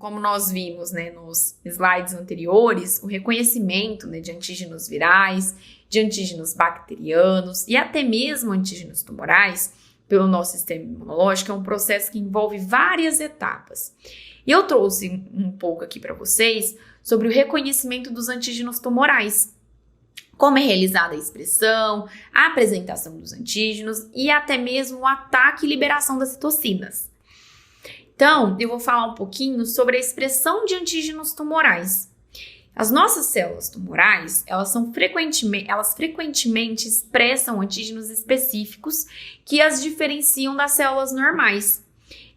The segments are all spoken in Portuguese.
como nós vimos, né, nos slides anteriores, o reconhecimento, né, de antígenos virais, de antígenos bacterianos e até mesmo antígenos tumorais pelo nosso sistema imunológico é um processo que envolve várias etapas. E eu trouxe um pouco aqui para vocês sobre o reconhecimento dos antígenos tumorais, como é realizada a expressão, a apresentação dos antígenos e até mesmo o ataque e liberação das citocinas. Então, eu vou falar um pouquinho sobre a expressão de antígenos tumorais. As nossas células tumorais, elas frequentemente expressam antígenos específicos que as diferenciam das células normais.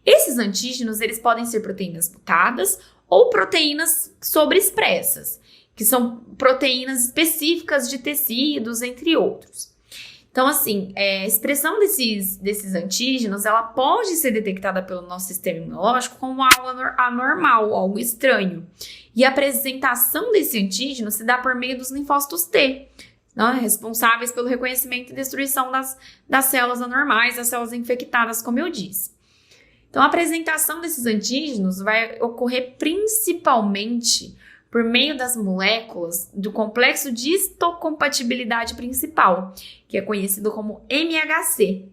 Esses antígenos, eles podem ser proteínas mutadas ou proteínas sobreexpressas, que são proteínas específicas de tecidos, entre outros. Então, assim, a expressão desses antígenos, ela pode ser detectada pelo nosso sistema imunológico como algo anormal, algo estranho. E a apresentação desse antígeno se dá por meio dos linfócitos T, né, responsáveis pelo reconhecimento e destruição das células anormais, das células infectadas, como eu disse. Então, a apresentação desses antígenos vai ocorrer principalmente por meio das moléculas do complexo de histocompatibilidade principal, que é conhecido como MHC,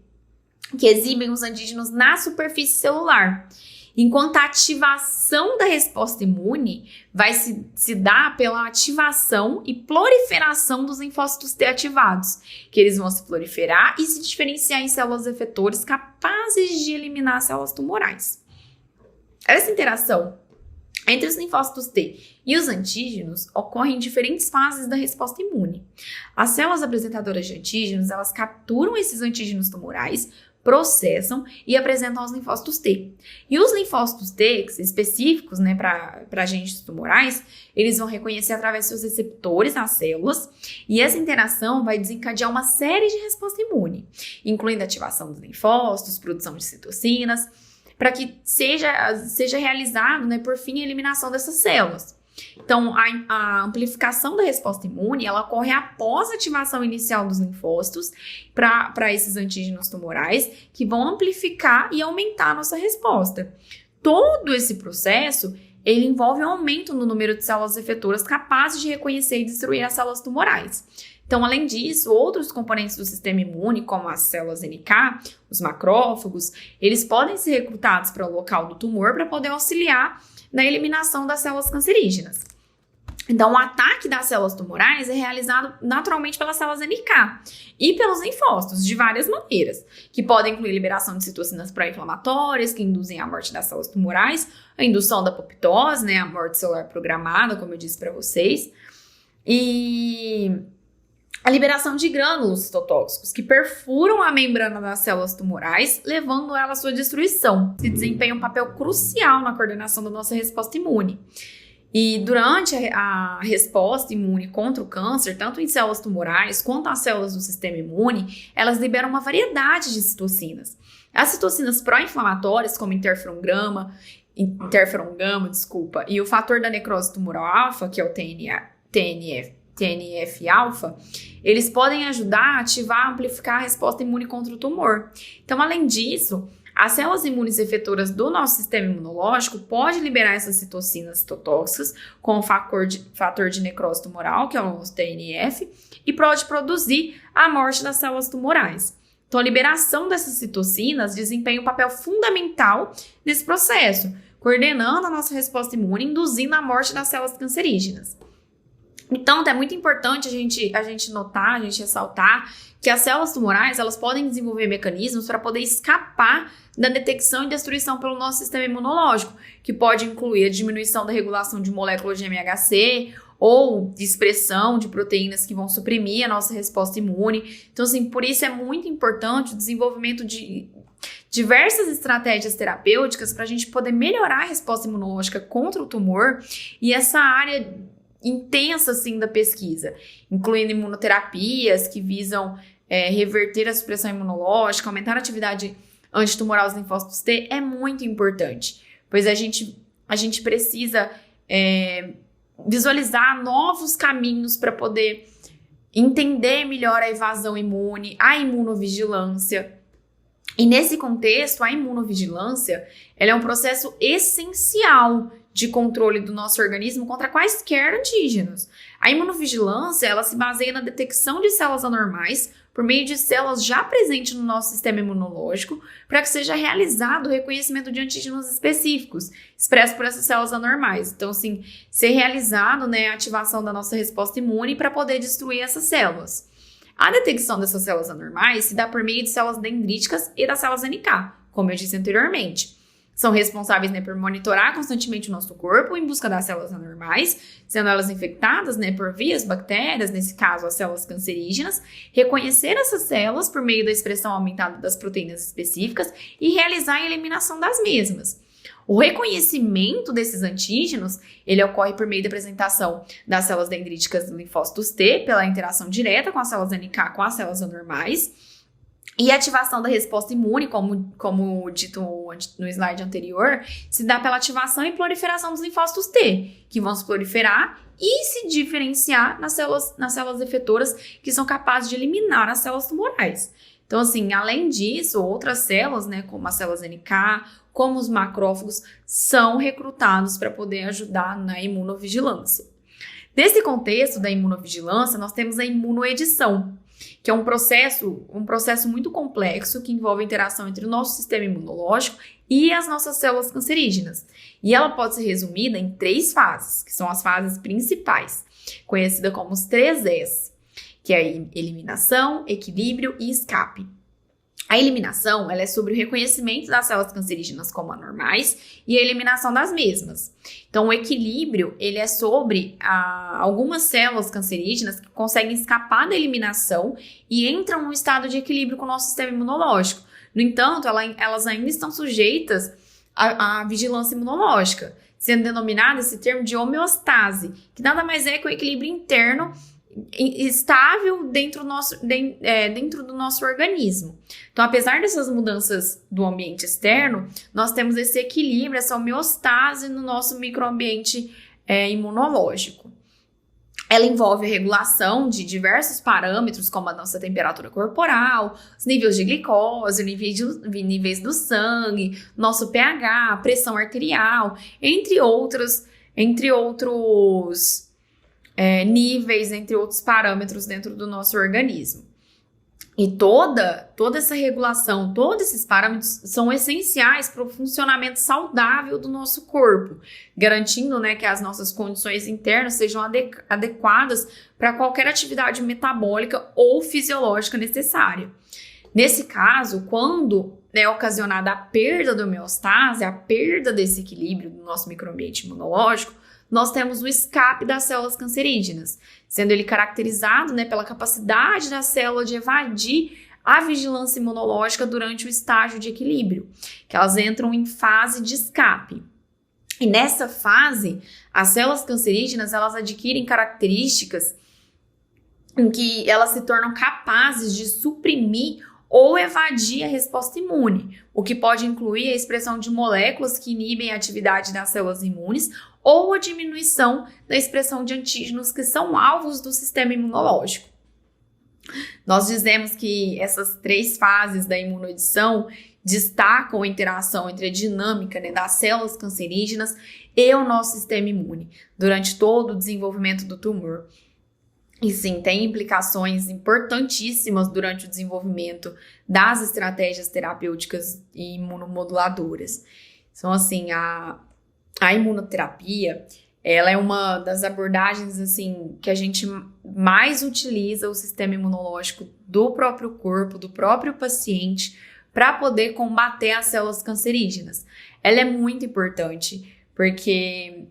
que exibem os antígenos na superfície celular, enquanto a ativação da resposta imune vai se dar pela ativação e proliferação dos linfócitos T ativados, que eles vão se proliferar e se diferenciar em células efetores capazes de eliminar células tumorais. Essa interação entre os linfócitos T e os antígenos ocorre em diferentes fases da resposta imune. As células apresentadoras de antígenos, elas capturam esses antígenos tumorais, processam e apresentam aos linfócitos T. E os linfócitos T, específicos, né, para agentes tumorais, eles vão reconhecer através de seus receptores as células, e essa interação vai desencadear uma série de resposta imune, incluindo ativação dos linfócitos, produção de citocinas, para que seja realizado, né, por fim, a eliminação dessas células. Então, a amplificação da resposta imune, ela ocorre após a ativação inicial dos linfócitos para esses antígenos tumorais, que vão amplificar e aumentar a nossa resposta. Todo esse processo, ele envolve um aumento no número de células efetoras capazes de reconhecer e destruir as células tumorais. Então, além disso, outros componentes do sistema imune, como as células NK, os macrófagos, eles podem ser recrutados para o local do tumor para poder auxiliar na eliminação das células cancerígenas. Então, o ataque das células tumorais é realizado naturalmente pelas células NK e pelos linfócitos, de várias maneiras, que podem incluir liberação de citocinas pró-inflamatórias, que induzem a morte das células tumorais, a indução da apoptose, né, a morte celular programada, como eu disse para vocês, e a liberação de grânulos citotóxicos, que perfuram a membrana das células tumorais, levando ela à sua destruição. Se desempenha um papel crucial na coordenação da nossa resposta imune. E durante a resposta imune contra o câncer, tanto em células tumorais quanto as células do sistema imune, elas liberam uma variedade de citocinas. As citocinas pró-inflamatórias, como interferon gama, e o fator da necrose tumoral alfa, que é o TNF-alfa, eles podem ajudar a ativar e amplificar a resposta imune contra o tumor. Então, além disso, as células imunes efetoras do nosso sistema imunológico podem liberar essas citocinas citotóxicas com o fator de necrose tumoral, que é o TNF, e pode produzir a morte das células tumorais. Então, a liberação dessas citocinas desempenha um papel fundamental nesse processo, coordenando a nossa resposta imune, induzindo a morte das células cancerígenas. Então, é muito importante a gente notar, a gente ressaltar que as células tumorais, elas podem desenvolver mecanismos para poder escapar da detecção e destruição pelo nosso sistema imunológico, que pode incluir a diminuição da regulação de moléculas de MHC ou de expressão de proteínas que vão suprimir a nossa resposta imune. Então, assim, por isso é muito importante o desenvolvimento de diversas estratégias terapêuticas para a gente poder melhorar a resposta imunológica contra o tumor e essa área intensa, assim, da pesquisa, incluindo imunoterapias que visam reverter a supressão imunológica, aumentar a atividade antitumoral dos linfócitos T, é muito importante, pois a gente precisa visualizar novos caminhos para poder entender melhor a evasão imune, a imunovigilância, E nesse contexto, a imunovigilância, ela é um processo essencial de controle do nosso organismo contra quaisquer antígenos. A imunovigilância, ela se baseia na detecção de células anormais por meio de células já presentes no nosso sistema imunológico, para que seja realizado o reconhecimento de antígenos específicos, expressos por essas células anormais. Então, assim, ser realizado, né, a ativação da nossa resposta imune para poder destruir essas células. A detecção dessas células anormais se dá por meio de células dendríticas e das células NK, como eu disse anteriormente. São responsáveis, né, por monitorar constantemente o nosso corpo em busca das células anormais, sendo elas infectadas, né, por vias bactérias, nesse caso as células cancerígenas, reconhecer essas células por meio da expressão aumentada das proteínas específicas e realizar a eliminação das mesmas. O reconhecimento desses antígenos, ele ocorre por meio da apresentação das células dendríticas e linfócitos T, pela interação direta com as células NK com as células anormais, e a ativação da resposta imune, como dito no slide anterior, se dá pela ativação e proliferação dos linfócitos T, que vão se proliferar e se diferenciar nas células efetoras, que são capazes de eliminar as células tumorais. Então, assim, além disso, outras células, né, como as células NK, como os macrófagos, são recrutados para poder ajudar na imunovigilância. Nesse contexto da imunovigilância, nós temos a imunoedição, que é um processo muito complexo que envolve a interação entre o nosso sistema imunológico e as nossas células cancerígenas. E ela pode ser resumida em 3 fases, que são as fases principais, conhecida como os 3 Es, que é a eliminação, equilíbrio e escape. A eliminação, ela é sobre o reconhecimento das células cancerígenas como anormais e a eliminação das mesmas. Então, o equilíbrio, ele é sobre algumas células cancerígenas que conseguem escapar da eliminação e entram num estado de equilíbrio com o nosso sistema imunológico. No entanto, elas ainda estão sujeitas à vigilância imunológica, sendo denominado esse termo de homeostase, que nada mais é que o equilíbrio interno estável dentro do nosso organismo. Então, apesar dessas mudanças do ambiente externo, nós temos esse equilíbrio, essa homeostase no nosso microambiente imunológico. Ela envolve a regulação de diversos parâmetros, como a nossa temperatura corporal, os níveis de glicose, níveis do sangue, nosso pH, pressão arterial, entre outros níveis, entre outros parâmetros dentro do nosso organismo. E toda essa regulação, todos esses parâmetros são essenciais para o funcionamento saudável do nosso corpo, garantindo, né, que as nossas condições internas sejam adequadas para qualquer atividade metabólica ou fisiológica necessária. Nesse caso, quando é ocasionada a perda da homeostase, a perda desse equilíbrio do nosso microambiente imunológico, nós temos o escape das células cancerígenas, sendo ele caracterizado, né, pela capacidade da célula de evadir a vigilância imunológica durante o estágio de equilíbrio, que elas entram em fase de escape. E nessa fase, as células cancerígenas, elas adquirem características em que elas se tornam capazes de suprimir ou evadir a resposta imune, o que pode incluir a expressão de moléculas que inibem a atividade das células imunes ou a diminuição da expressão de antígenos que são alvos do sistema imunológico. Nós dizemos que essas 3 fases da imunoedição destacam a interação entre a dinâmica, né, das células cancerígenas e o nosso sistema imune durante todo o desenvolvimento do tumor. E sim, tem implicações importantíssimas durante o desenvolvimento das estratégias terapêuticas e imunomoduladoras. Então, assim, a imunoterapia, ela é uma das abordagens, assim, que a gente mais utiliza o sistema imunológico do próprio corpo, do próprio paciente, para poder combater as células cancerígenas. Ela é muito importante, porque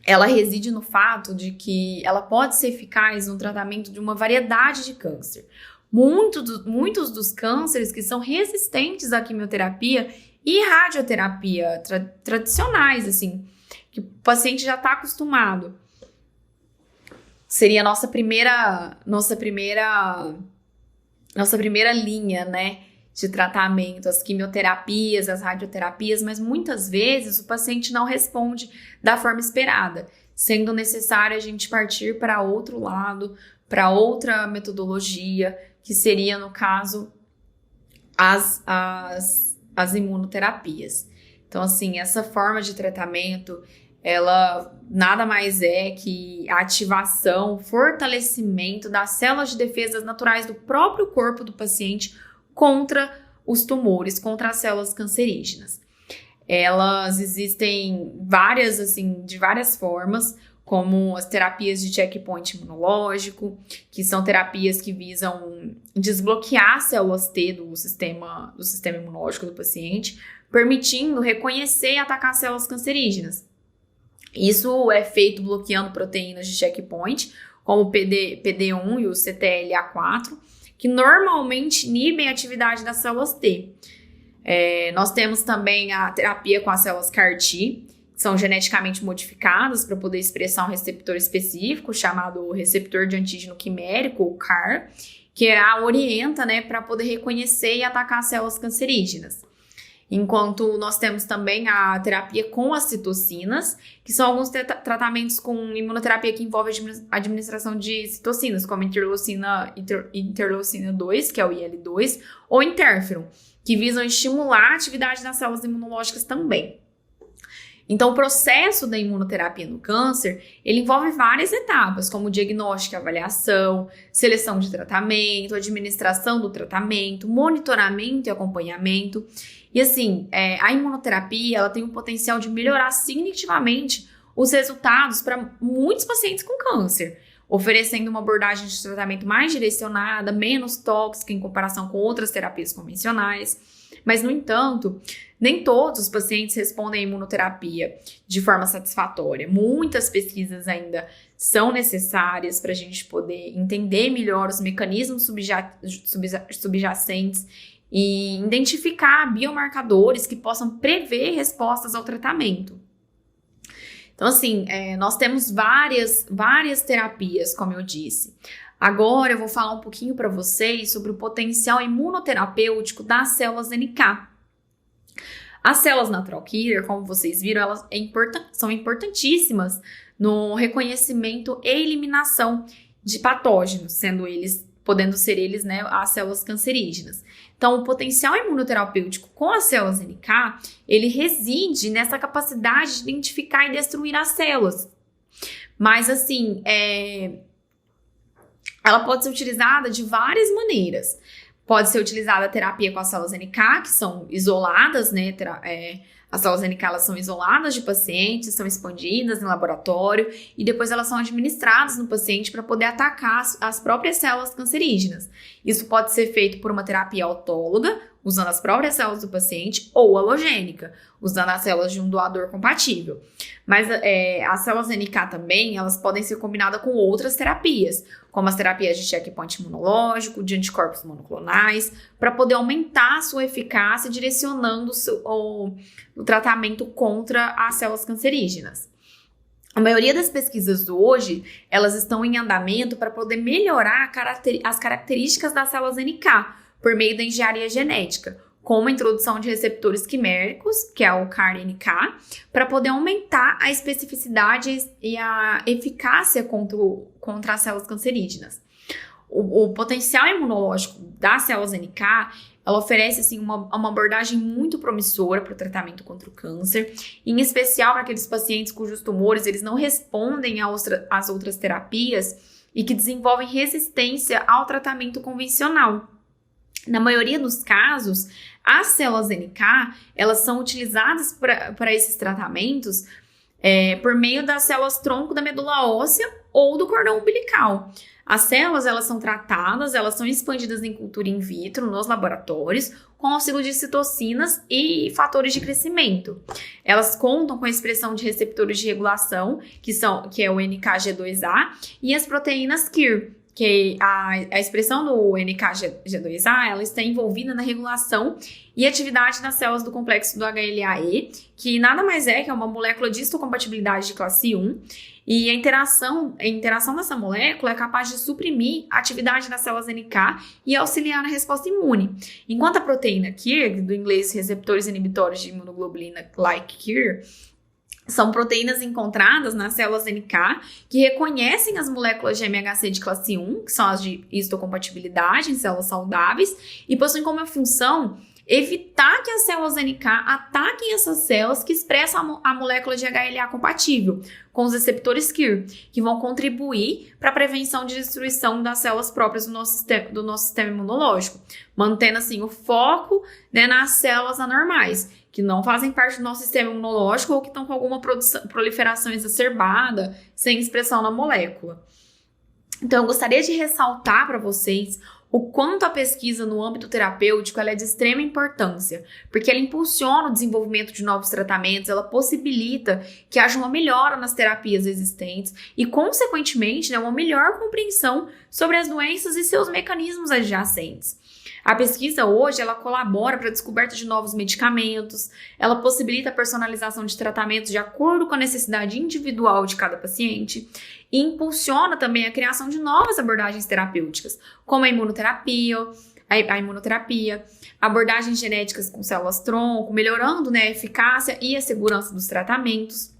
ela reside no fato de que ela pode ser eficaz no tratamento de uma variedade de câncer. Muitos dos cânceres que são resistentes à quimioterapia e radioterapia tradicionais, assim, que o paciente já está acostumado. Seria a nossa primeira linha, né, de tratamento, as quimioterapias, as radioterapias, mas muitas vezes o paciente não responde da forma esperada, sendo necessário a gente partir para outro lado, para outra metodologia, que seria, no caso, as imunoterapias. Então, assim, essa forma de tratamento, ela nada mais é que a ativação, fortalecimento das células de defesas naturais do próprio corpo do paciente contra os tumores, contra as células cancerígenas. Elas existem várias, assim, de várias formas, como as terapias de checkpoint imunológico, que são terapias que visam desbloquear células T do sistema imunológico do paciente, permitindo reconhecer e atacar células cancerígenas. Isso é feito bloqueando proteínas de checkpoint, como o PD1 e o CTLA4, que normalmente inibem a atividade das células T. Nós temos também a terapia com as células CAR-T, que são geneticamente modificadas para poder expressar um receptor específico, chamado receptor de antígeno quimérico, ou CAR, que a orienta, né, para poder reconhecer e atacar células cancerígenas. Enquanto nós temos também a terapia com as citocinas, que são alguns tratamentos com imunoterapia que envolve a administração de citocinas, como interleucina 2, que é o IL-2, ou interferon, que visam estimular a atividade das células imunológicas também. Então, o processo da imunoterapia no câncer, ele envolve várias etapas, como diagnóstico e avaliação, seleção de tratamento, administração do tratamento, monitoramento e acompanhamento. E assim, a imunoterapia, ela tem o potencial de melhorar significativamente os resultados para muitos pacientes com câncer, oferecendo uma abordagem de tratamento mais direcionada, menos tóxica em comparação com outras terapias convencionais. Mas, no entanto, nem todos os pacientes respondem à imunoterapia de forma satisfatória. Muitas pesquisas ainda são necessárias para a gente poder entender melhor os mecanismos subjacentes e identificar biomarcadores que possam prever respostas ao tratamento. Então, assim, nós temos várias terapias, como eu disse. Agora eu vou falar um pouquinho para vocês sobre o potencial imunoterapêutico das células NK. As células natural killer, como vocês viram, elas são importantíssimas no reconhecimento e eliminação de patógenos, podendo ser eles, né, as células cancerígenas. Então, o potencial imunoterapêutico com as células NK, ele reside nessa capacidade de identificar e destruir as células. Mas, assim, ela pode ser utilizada de várias maneiras. Pode ser utilizada a terapia com as células NK, que são isoladas, né? As células NK, elas são isoladas de pacientes, são expandidas em laboratório e depois elas são administradas no paciente para poder atacar as próprias células cancerígenas. Isso pode ser feito por uma terapia autóloga, usando as próprias células do paciente, ou alogênica, usando as células de um doador compatível. Mas as células NK também, elas podem ser combinadas com outras terapias, como as terapias de checkpoint imunológico, de anticorpos monoclonais, para poder aumentar a sua eficácia, direcionando o tratamento contra as células cancerígenas. A maioria das pesquisas hoje, elas estão em andamento para poder melhorar as características das células NK, por meio da engenharia genética, como a introdução de receptores quiméricos, que é o CAR-NK, para poder aumentar a especificidade e a eficácia contra as células cancerígenas. O potencial imunológico das células NK, ela oferece assim, uma abordagem muito promissora para o tratamento contra o câncer, em especial para aqueles pacientes cujos tumores eles não respondem às outras terapias e que desenvolvem resistência ao tratamento convencional. Na maioria dos casos, as células NK, elas são utilizadas para esses tratamentos por meio das células tronco da medula óssea ou do cordão umbilical. As células, elas são tratadas, elas são expandidas em cultura in vitro nos laboratórios com auxílio de citocinas e fatores de crescimento. Elas contam com a expressão de receptores de regulação, que é o NKG2A, e as proteínas KIR, que a expressão do NKG2A, ela está envolvida na regulação e atividade das células do complexo do HLA-E, que nada mais é que é uma molécula de histocompatibilidade de classe 1, e a interação dessa molécula é capaz de suprimir a atividade das células NK e auxiliar na resposta imune. Enquanto a proteína KIR, do inglês receptores inibitórios de imunoglobulina like KIR, São proteínas encontradas nas células NK que reconhecem as moléculas de MHC de classe 1, que são as de histocompatibilidade em células saudáveis, e possuem como função evitar que as células NK ataquem essas células que expressam a molécula de HLA compatível com os receptores KIR, que vão contribuir para a prevenção de destruição das células próprias do nosso sistema imunológico, mantendo assim o foco, né, nas células anormais, que não fazem parte do nosso sistema imunológico ou que estão com alguma proliferação exacerbada, sem expressão na molécula. Então, eu gostaria de ressaltar para vocês o quanto a pesquisa no âmbito terapêutico ela é de extrema importância, porque ela impulsiona o desenvolvimento de novos tratamentos, ela possibilita que haja uma melhora nas terapias existentes e, consequentemente, né, uma melhor compreensão sobre as doenças e seus mecanismos adjacentes. A pesquisa hoje, ela colabora para a descoberta de novos medicamentos, ela possibilita a personalização de tratamentos de acordo com a necessidade individual de cada paciente e impulsiona também a criação de novas abordagens terapêuticas, como a imunoterapia, abordagens genéticas com células-tronco, melhorando, né, a eficácia e a segurança dos tratamentos.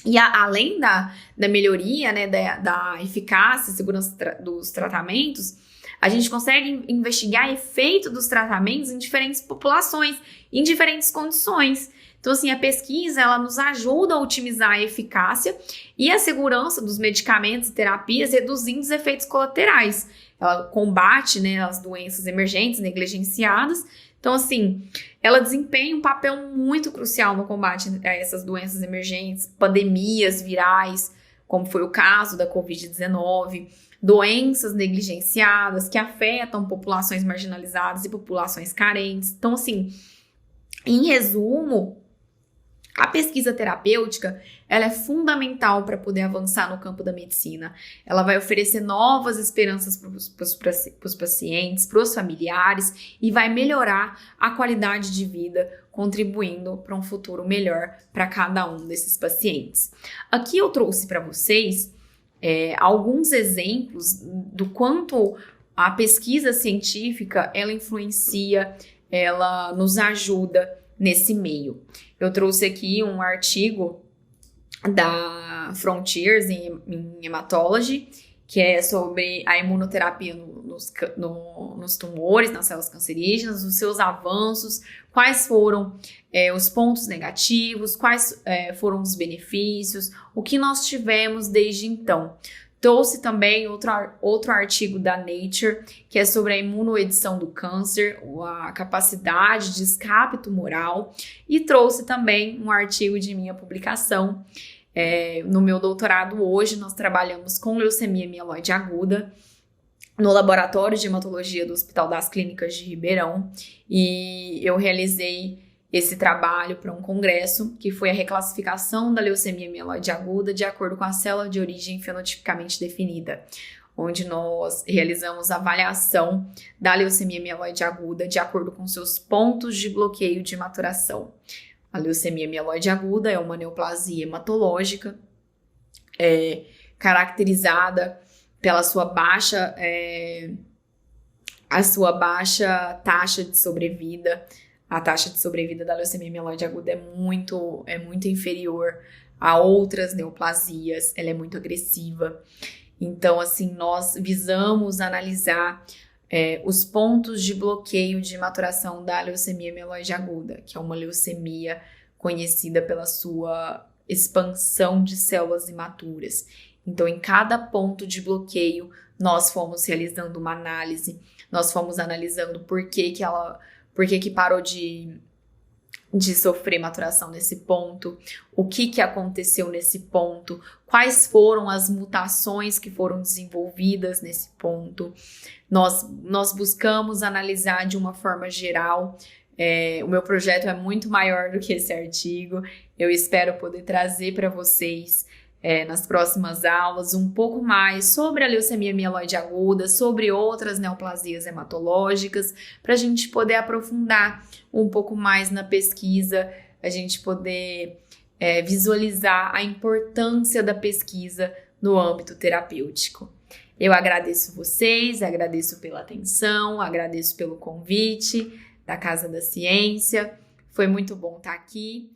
E além da melhoria, né, da eficácia e segurança dos tratamentos, a gente consegue investigar efeito dos tratamentos em diferentes populações, em diferentes condições. Então, assim, a pesquisa, ela nos ajuda a otimizar a eficácia e a segurança dos medicamentos e terapias, reduzindo os efeitos colaterais. Ela combate, né, as doenças emergentes, negligenciadas. Então, assim, ela desempenha um papel muito crucial no combate a essas doenças emergentes, pandemias virais, como foi o caso da Covid-19, doenças negligenciadas que afetam populações marginalizadas e populações carentes. Então, assim, em resumo, a pesquisa terapêutica, ela é fundamental para poder avançar no campo da medicina. Ela vai oferecer novas esperanças para os pacientes, para os familiares e vai melhorar a qualidade de vida, contribuindo para um futuro melhor para cada um desses pacientes. Aqui eu trouxe para vocês alguns exemplos do quanto a pesquisa científica ela influencia, ela nos ajuda nesse meio. Eu trouxe aqui um artigo da Frontiers em Hematology, que é sobre a imunoterapia nos tumores, nas células cancerígenas, os seus avanços, quais foram os pontos negativos, quais foram os benefícios, o que nós tivemos desde então. Trouxe também outro artigo da Nature, que é sobre a imunoedição do câncer, a capacidade de escape tumoral, e trouxe também um artigo de minha publicação. No meu doutorado hoje, nós trabalhamos com leucemia mieloide aguda, no laboratório de hematologia do Hospital das Clínicas de Ribeirão, e eu realizei esse trabalho para um congresso, que foi a reclassificação da leucemia mieloide aguda de acordo com a célula de origem fenotipicamente definida, onde nós realizamos a avaliação da leucemia mieloide aguda de acordo com seus pontos de bloqueio de maturação. A leucemia mieloide aguda é uma neoplasia hematológica, caracterizada pela sua baixa taxa de sobrevida. A taxa de sobrevida da leucemia mieloide aguda é muito inferior a outras neoplasias, ela é muito agressiva. Então, assim, nós visamos analisar os pontos de bloqueio de maturação da leucemia mieloide aguda, que é uma leucemia conhecida pela sua expansão de células imaturas. Então, em cada ponto de bloqueio, nós fomos realizando uma análise, nós fomos analisando por que parou de sofrer maturação nesse ponto, o que aconteceu nesse ponto, quais foram as mutações que foram desenvolvidas nesse ponto. Nós buscamos analisar de uma forma geral. O meu projeto é muito maior do que esse artigo. Eu espero poder trazer para vocês nas próximas aulas um pouco mais sobre a leucemia mieloide aguda, sobre outras neoplasias hematológicas, para a gente poder aprofundar um pouco mais na pesquisa, a gente poder visualizar a importância da pesquisa no âmbito terapêutico. Eu agradeço vocês, agradeço pela atenção, agradeço pelo convite da Casa da Ciência. Foi muito bom estar aqui.